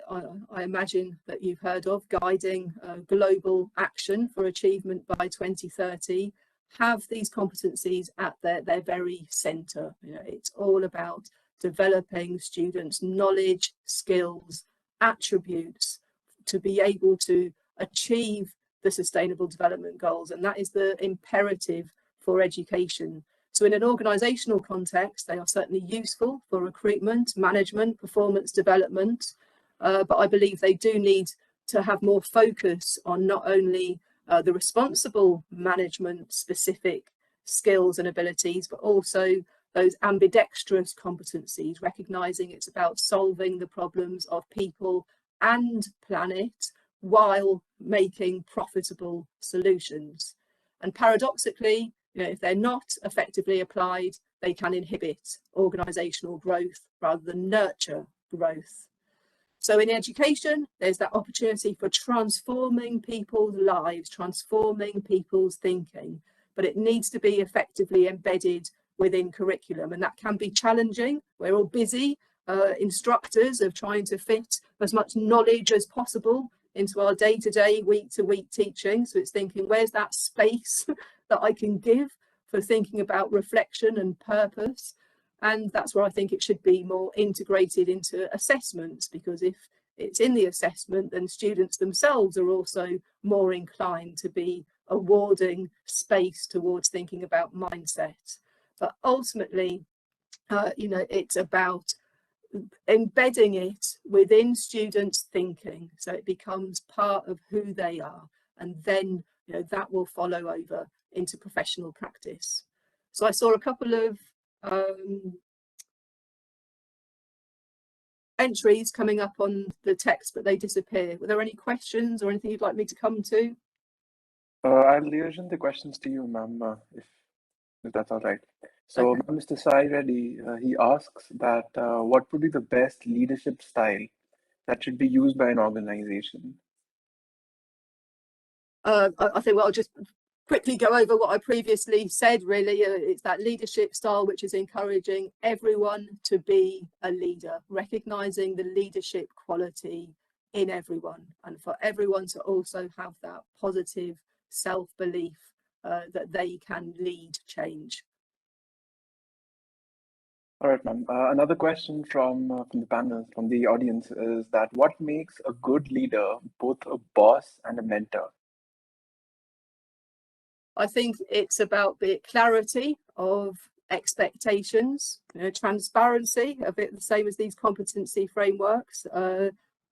I imagine that you've heard of, guiding global action for achievement by 2030, have these competencies at their very centre. It's all about developing students' knowledge, skills, attributes to be able to achieve the Sustainable Development Goals, and that is the imperative for education. So in an organisational context, they are certainly useful for recruitment, management, performance development, but I believe they do need to have more focus on not only the responsible management specific skills and abilities, but also those ambidextrous competencies, recognising it's about solving the problems of people and planet while making profitable solutions. And paradoxically, if they're not effectively applied, they can inhibit organisational growth rather than nurture growth. So in education, there's that opportunity for transforming people's lives, transforming people's thinking, but it needs to be effectively embedded within curriculum, and that can be challenging. We're all busy instructors of trying to fit as much knowledge as possible into our day-to-day, week-to-week teaching. So it's thinking, where's that space that I can give for thinking about reflection and purpose? And that's where I think it should be more integrated into assessments, because if it's in the assessment, then students themselves are also more inclined to be awarding space towards thinking about mindset. But ultimately, it's about embedding it within students' thinking, so it becomes part of who they are, and then that will follow over into professional practice. So I saw a couple of entries coming up on the text, but they disappear. Were there any questions or anything you'd like me to come to? I'll liaison the questions to you, ma'am, if that's all right. So, Okay. Mr. Sai Reddy, he asks that what would be the best leadership style that should be used by an organization? I think, well, I'll just quickly go over what I previously said, really. It's that leadership style which is encouraging everyone to be a leader, recognising the leadership quality in everyone, and for everyone to also have that positive self-belief that they can lead change. All right, ma'am. Another question from the panel, from the audience, is that what makes a good leader both a boss and a mentor? I think it's about the clarity of expectations, transparency, a bit the same as these competency frameworks,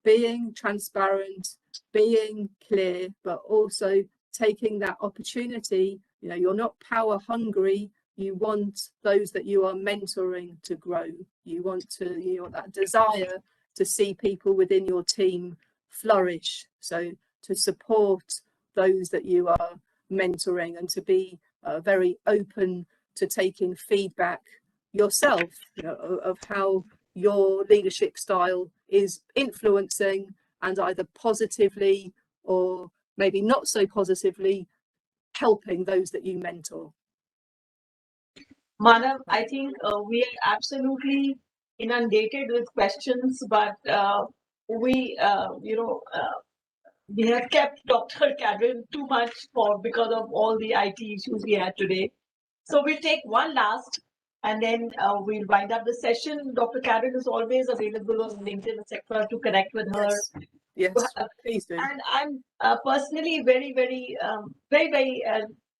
being transparent, being clear, but also taking that opportunity. You're not power hungry. You want those that you are mentoring to grow. You want that desire to see people within your team flourish. So to support those that you are mentoring, and to be very open to taking feedback yourself, of how your leadership style is influencing and either positively or maybe not so positively helping those that you mentor. Manav, I think we are absolutely inundated with questions, but we have kept Dr. Karen too much because of all the IT issues we had today. So we'll take one last, and then we'll wind up the session. Dr. Karen is always available on LinkedIn, etc., to connect with her. Yes, please do. And I'm personally very, very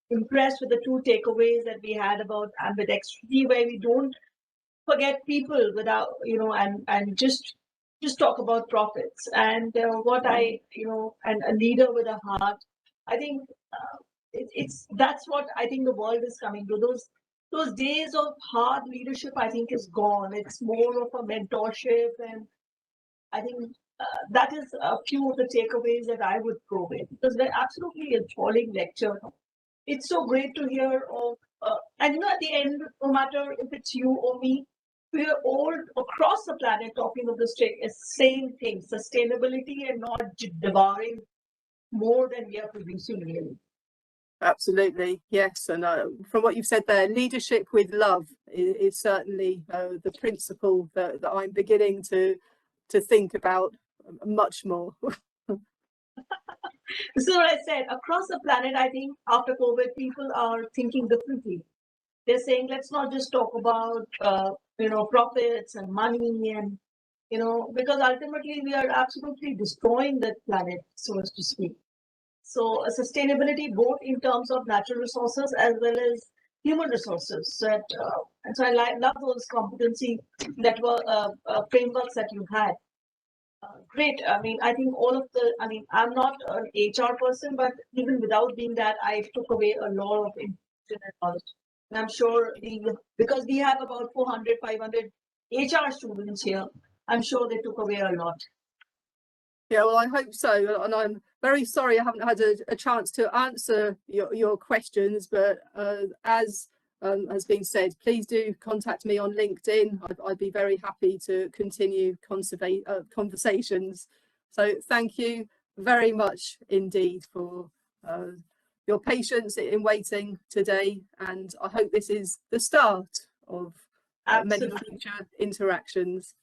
impressed with the two takeaways that we had about ambidextrity, where we don't forget people without, and just talk about profits. And what and a leader with a heart, I think that's what I think the world is coming to. Those days of hard leadership, I think, is gone. It's more of a mentorship, and I think that is a few of the takeaways that I would go with, because they're absolutely enthralling lecture. It's so great to hear of, and at the end, no matter if it's you or me, we are all across the planet talking of the same thing: sustainability, and not devouring more than we are producing, really. Absolutely, yes. And from what you've said there, leadership with love is certainly the principle that I'm beginning to think about much more. This is what I said. Across the planet, I think after COVID, people are thinking differently. They're saying, let's not just talk about profits and money, and because ultimately we are absolutely destroying the planet, so as to speak. So sustainability, both in terms of natural resources as well as human resources. And so I love those competency that were frameworks that you had. Great. I mean, I think all of I'm not an HR person, but even without being that, I took away a lot of information and knowledge. And I'm sure because we have about 400, 500 HR students here, I'm sure they took away a lot. Yeah, well, I hope so. And I'm very sorry I haven't had a chance to answer your questions, but as has been said, please do contact me on LinkedIn. I'd be very happy to continue conversations. So thank you very much indeed for your patience in waiting today. And I hope this is the start of many future interactions.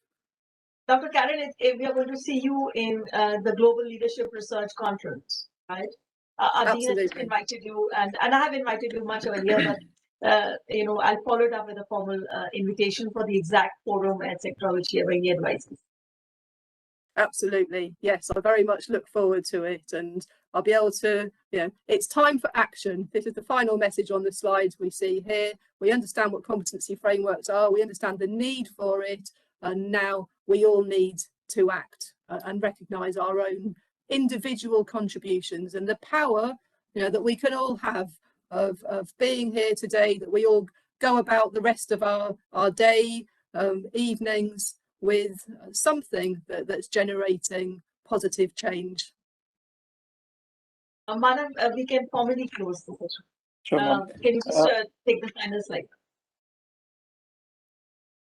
Dr. Karen, we are going to see you in the Global Leadership Research Conference, right? Our dean has invited you, and I have invited you much earlier, but I'll follow it up with a formal invitation for the exact forum, etc., whichever he advises. Absolutely, yes. I very much look forward to it, and I'll be able to, it's time for action. This is the final message on the slides we see here. We understand what competency frameworks are. We understand the need for it, and now we all need to act and recognise our own individual contributions and the power, that we can all have of being here today, that we all go about the rest of our day, evenings, with something that's generating positive change. Manav, we can formally close the session. Sure, can you just take the final slide?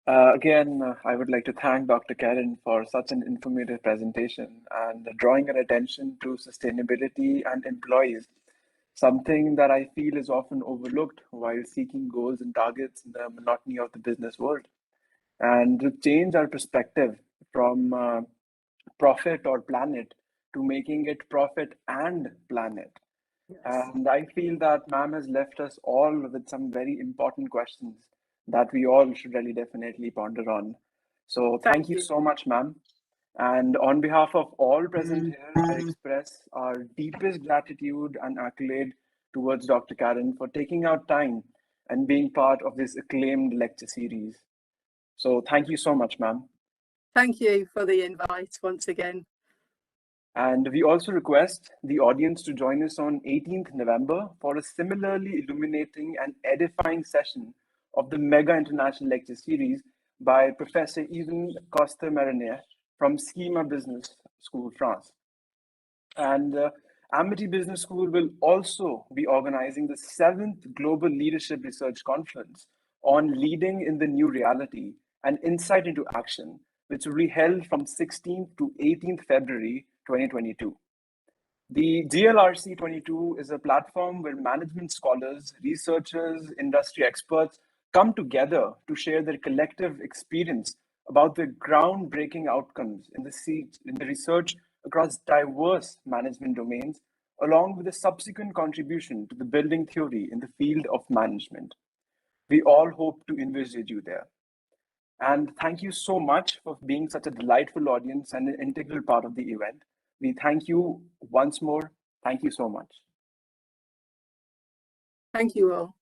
Again, I would like to thank Dr. Karen for such an informative presentation and drawing our attention to sustainability and employees, something that I feel is often overlooked while seeking goals and targets in the monotony of the business world. And to change our perspective from profit or planet to making it profit and planet. Yes. And I feel that ma'am has left us all with some very important questions that we all should really definitely ponder on. So thank you so much, ma'am. And on behalf of all present here, I express our deepest gratitude and accolade towards Dr. Karen for taking out time and being part of this acclaimed lecture series. So thank you so much, ma'am. Thank you for the invite once again. And we also request the audience to join us on 18th November for a similarly illuminating and edifying session of the Mega International Lecture Series by Professor Yvan Costa-Marinier from Schema Business School, France. And Amity Business School will also be organizing the 7th Global Leadership Research Conference on Leading in the New Reality and Insight into Action, which will be held from 16th to 18th February 2022. The GLRC 22 is a platform where management scholars, researchers, industry experts come together to share their collective experience about the groundbreaking outcomes in the research across diverse management domains, along with a subsequent contribution to the building theory in the field of management. We all hope to envisage you there. And thank you so much for being such a delightful audience and an integral part of the event. We thank you once more. Thank you so much. Thank you all.